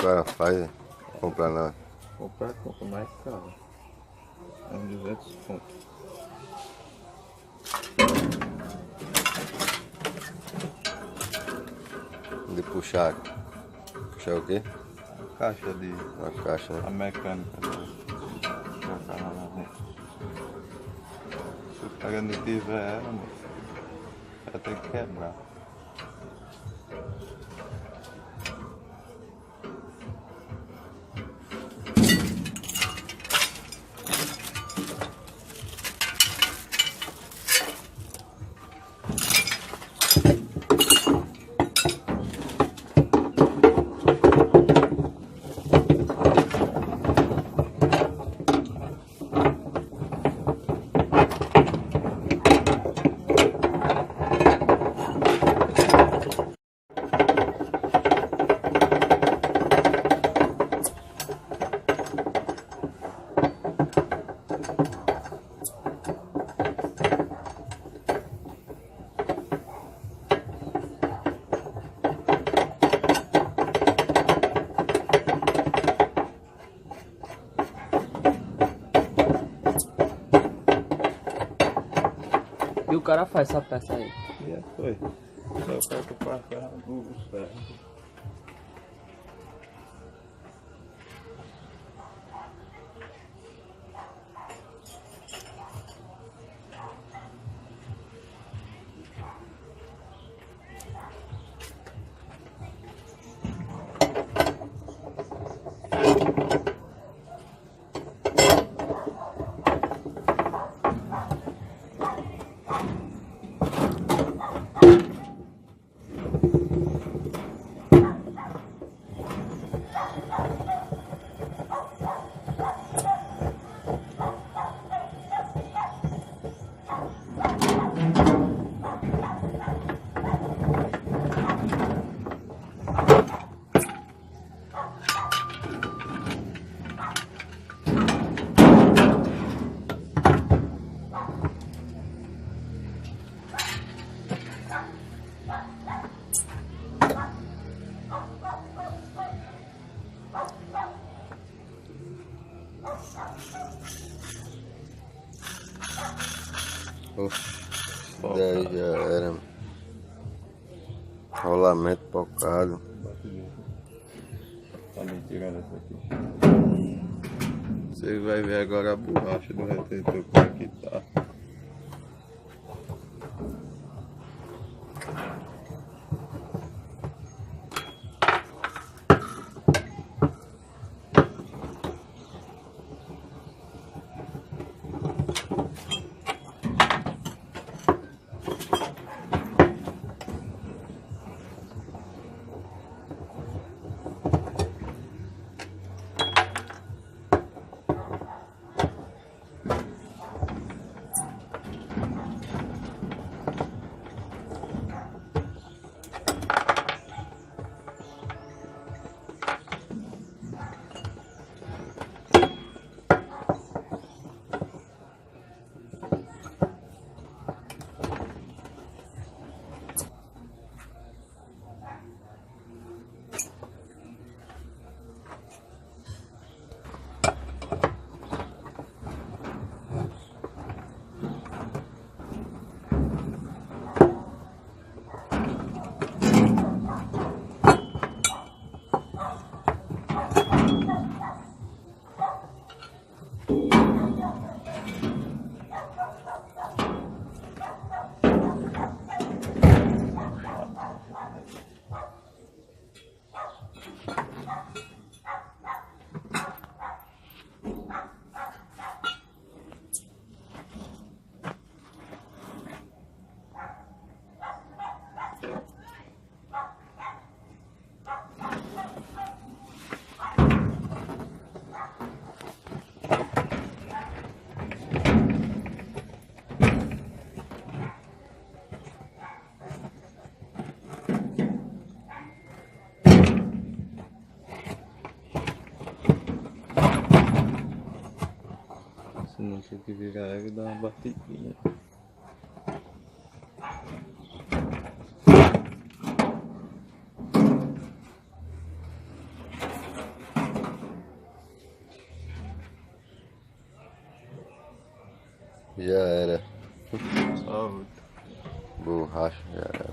cara faz? Comprar na... Compra mais caro. É uns 200 conto. De puxar. Puxar o quê? A caixa de... A caixa, né? A mecânica. Colocar lá dentro. Se o cara não tiver ela, moço, vai ter que quebrar. E o cara faz essa peça aí? E aí foi. Só falta passar os ferros. Daí já era. Rolamento pocado. Tá me tirando essa aqui. Você vai ver agora a borracha do retentor como é que tá. Se não tem que virar ela e dar uma batidinha. Já era. Só outra. Borracha, já era.